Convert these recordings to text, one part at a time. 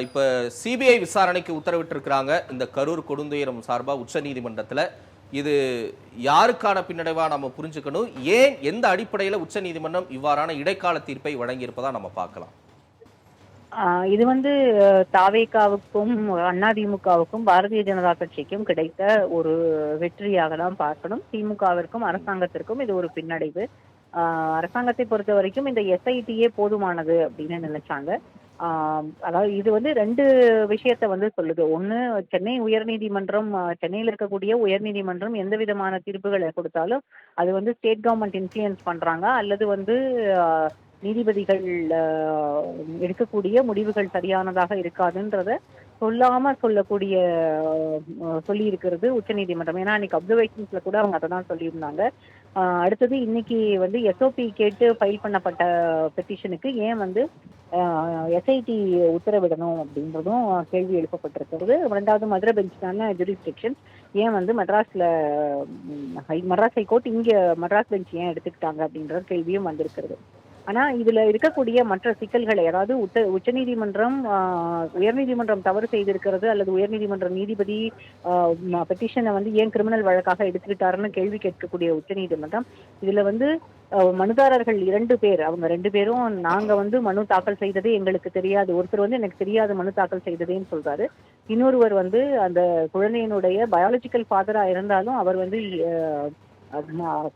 இப்ப சிபிஐ விசாரணைக்கு உத்தரவிட்டிருக்கிறாங்க இந்த கரூர் கொடுந்துயரம் சார்பா உச்சநீதிமன்றத்துல. இது யாருக்கான பின்னடைவா நம்ம புரிஞ்சுக்கணும்? ஏன் எந்த அடிப்படையில் உச்சநீதிமன்றம் இவ்வாறான இடைக்கால தீர்ப்பை வழங்கியிருப்பதா நம்ம பார்க்கலாம். இது வந்து தாவேகாவுக்கும் அதிமுகவுக்கும் பாரதிய ஜனதா கட்சிக்கும் கிடைத்த ஒரு வெற்றியாக தான் பார்க்கணும். திமுகவிற்கும் அரசாங்கத்திற்கும் இது ஒரு பின்னடைவு. அரசாங்கத்தை பொறுத்த வரைக்கும் இந்த எஸ்ஐடியே போதுமானது அப்படின்னு நினைச்சாங்க. அதாவது இது வந்து ரெண்டு விஷயத்த வந்து சொல்லுது. ஒண்ணு, சென்னை உயர்நீதிமன்றம், சென்னையில் இருக்கக்கூடிய உயர்நீதிமன்றம் எந்த விதமான தீர்ப்புகளை கொடுத்தாலும் அது வந்து ஸ்டேட் கவர்மெண்ட் இன்ஃப்ளூயன்ஸ் பண்றாங்க, அல்லது வந்து நீதிபதிகள் எடுக்கக்கூடிய முடிவுகள் சரியானதாக இருக்காதுன்றத சொல்லாம சொல்லக்கூடிய சொல்லி இருக்கிறது உச்சநீதிமன்றம். ஏன்னா அன்னைக்கு அப்சர்வேஷன்ஸ்ல கூட அவங்க அதை தான் சொல்லியிருந்தாங்க. அடுத்தது இன்னைக்கு வந்து எஸ்ஓபி கேட்டு ஃபைல் பண்ணப்பட்ட பெட்டிஷனுக்கு ஏன் வந்து எஸ்ஐடி உத்தரவிடணும் அப்படின்றதும் கேள்வி எழுப்பப்பட்டிருக்கிறது. ரெண்டாவது, மதுரை பெஞ்சுக்கான ஜுரிஸ்டிக்ஷன் ஏன் வந்து மெட்ராஸ் ஹைகோர்ட் இங்க மெட்ராஸ் பெஞ்ச் ஏன் எடுத்துக்கிட்டாங்க அப்படின்ற கேள்வியும் வந்திருக்கிறது. ஆனா இதுல இருக்கக்கூடிய மற்ற சிக்கல்களை, அதாவது உச்சநீதிமன்றம் உயர்நீதிமன்றம் தவறு செய்திருக்கிறது அல்லது உயர்நீதிமன்ற நீதிபதி பெட்டிஷனை வந்து ஏன் கிரிமினல் வழக்காக எடுத்துக்கிட்டாருன்னு கேள்வி கேட்கக்கூடிய உச்சநீதிமன்றம் இதுல வந்து மனுதாரர்கள் 2 பேர், அவங்க 2 பேரும் நாங்க வந்து மனு தாக்கல் செய்ததே எங்களுக்கு தெரியாது, ஒருத்தர் வந்து எனக்கு தெரியாது மனு தாக்கல் செய்ததேன்னு சொல்றாரு. இன்னொருவர் வந்து அந்த குழந்தையினுடைய பயாலஜிக்கல் ஃபாதரா இருந்தாலும் அவர் வந்து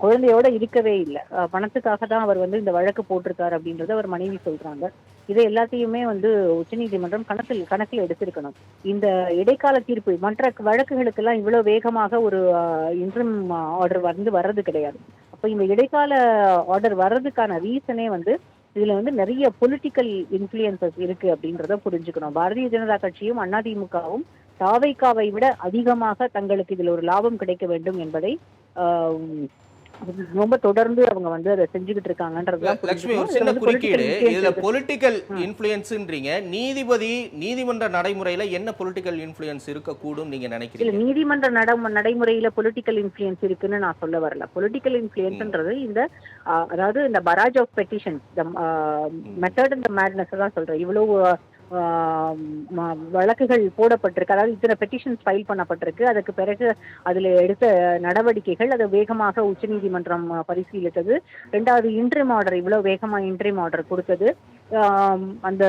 குழந்தையோட இருக்கவே இல்லை, பணத்துக்காக தான் அவர் வந்து இந்த வழக்கு போட்டிருக்காரு அப்படின்றத அவர் மனைவி சொல்றாங்க. இதை எல்லாத்தையுமே வந்து உச்சநீதிமன்றம் கணக்கில் எடுத்திருக்கணும். இந்த இடைக்கால தீர்ப்பு மற்ற வழக்குகளுக்கெல்லாம் இவ்வளவு வேகமாக ஒரு இன்ட்ரிம் ஆர்டர் வர்றது கிடையாது. அப்போ இந்த இடைக்கால ஆர்டர் வர்றதுக்கான ரீசனே வந்து இதுல வந்து நிறைய பொலிட்டிக்கல் இன்ஃப்ளூயன்சஸ் இருக்கு அப்படின்றத புரிஞ்சுக்கணும். பாரதிய ஜனதா கட்சியும் அதிமுகவும் தாவைக்காவை விட அதிகமாக தங்களுக்கு இதுல ஒரு லாபம் கிடைக்க வேண்டும் என்பதை ரொம்ப தொடர்ந்து அவங்க வந்து அதை செஞ்சுக்கிட்டு இருக்காங்கன்றது. லட்சுமி, ஒரு சின்ன குறுக்கீடு. இதுல பொலிட்டிக்கல் இன்ஃப்ளூயன்ஸ்ன்றீங்க, நீதிமன்ற நடைமுறையில என்ன பொலிட்டிக்கல் இன்ஃப்ளூயன்ஸ் இருக்கக்கூடும் நீங்க நினைக்கிறீங்க? நீதிமன்ற நடைமுறையில பொலிட்டிக்கல் இன்ஃப்ளூயன்ஸ் இருக்குன்னு நான் சொல்ல வரல. பொலிட்டிக்கல் இன்ஃப்ளூயன்ஸ்ன்றது இந்த அதாவது இந்த பராஜ் ஆஃப் பெட்டிஷன், மெத்தட் இந்த மேட்னஸ் தான் சொல்றேன். இவ்வளவு வழக்குகள் போடப்பட்டிருக்கு, அதாவது இத்தனை பெட்டிஷன்ஸ் ஃபைல் பண்ணப்பட்டிருக்கு, அதுக்கு பிறகு அதுல எடுத்த நடவடிக்கைகள் அதை வேகமாக உச்சநீதிமன்றம் பரிசீலித்தது. ரெண்டாவது, இன்ட்ரிம் ஆர்டர் இவ்வளவு வேகமா இன்ட்ரிம் ஆர்டர் கொடுத்தது. அந்த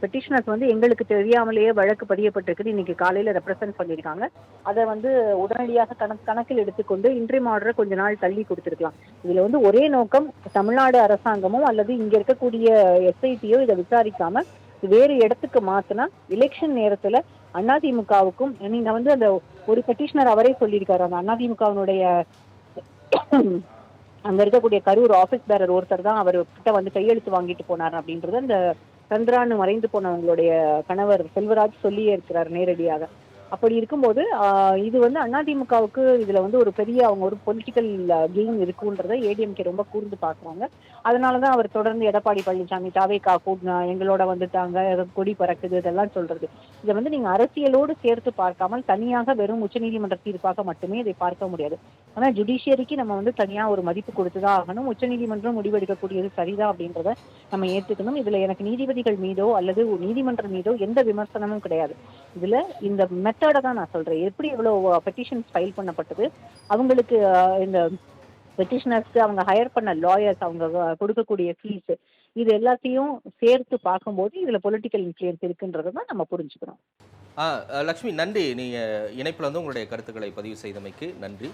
பெட்டிஷனர்ஸ் வந்து எங்களுக்கு தெரியாமலேயே வழக்கு பதியப்பட்டிருக்குது இன்னைக்கு காலையில ரெப்ரசென்ட் பண்ணியிருக்காங்க. அதை வந்து உடனடியாக கணக்கில் எடுத்துக்கொண்டு இன்ட்ரிம் ஆர்டரை கொஞ்ச நாள் தள்ளி கொடுத்திருக்கலாம். இதுல வந்து ஒரே நோக்கம், தமிழ்நாடு அரசாங்கமும் அல்லது இங்க இருக்கக்கூடிய எஸ்ஐடியோ இதை விசாரிக்காம வேறு இடத்துக்கு மாத்தினா எலெக்ஷன் நேரத்துல அதிமுகவுக்கும், நீங்க வந்து அந்த ஒரு பெட்டிஷனர் அவரே சொல்லியிருக்காரு, அந்த அதிமுகவினுடைய அங்க இருக்கக்கூடிய கரூர் ஆபீஸ் பேரர் ஒருத்தர் தான் அவர் கிட்ட வந்து கையெழுத்து வாங்கிட்டு போனார் அப்படின்றது அந்த சந்திரான்னு மறைந்து போனவங்களுடைய கணவர் செல்வராஜ் சொல்லியே இருக்கிறார் நேரடியாக. அப்படி இருக்கும்போது இது வந்து அதிமுகவுக்கு இதுல வந்து ஒரு பெரிய அவங்க ஒரு பொலிட்டிக்கல் கெயின் இருக்குன்றத ஏடிஎம்கே ரொம்ப கூர்ந்து பாக்குறாங்க. அதனாலதான் அவர் தொடர்ந்து எடப்பாடி பழனிசாமி தாவேகா எங்களோட வந்துட்டாங்க, கொடி பறக்குது, இதெல்லாம் சொல்றது. இதை வந்து நீங்க அரசியலோடு சேர்த்து பார்க்காமல் தனியாக வெறும் உச்சநீதிமன்ற தீர்ப்பாக மட்டுமே இதை பார்க்க முடியாது. ஆனா ஜுடிஷியரிக்கு நம்ம வந்து தனியா ஒரு மதிப்பு கொடுத்துதான் ஆகணும். உச்சநீதிமன்றம் முடிவெடுக்கக்கூடியது சரிதான் அப்படின்றத நம்ம ஏற்றுக்கணும். இதுல எனக்கு நீதிபதிகள் மீதோ அல்லது நீதிமன்றம் மீதோ எந்த விமர்சனமும் கிடையாது. இதுல இந்த மெத்தட தான் நான் சொல்றேன். எப்படி இவ்வளவு பெட்டிஷன்ஸ் ஃபைல் பண்ணப்பட்டது, அவங்களுக்கு இந்த பெட்டிஷனர்ஸ்க்கு அவங்க ஹையர் பண்ண லாயர்ஸ், அவங்க கொடுக்கக்கூடிய ஃபீஸ், இது எல்லாத்தையும் சேர்த்து பார்க்கும்போது இதுல பொலிட்டிக்கல் இன்ஃப்ளூயன்ஸ் இருக்குன்றதை தான் நம்ம புரிஞ்சுக்கிறோம். லட்சுமி, நன்றி. நீங்க இணைப்புல வந்து உங்களுடைய கருத்துக்களை பதிவு செய்தமைக்கு நன்றி.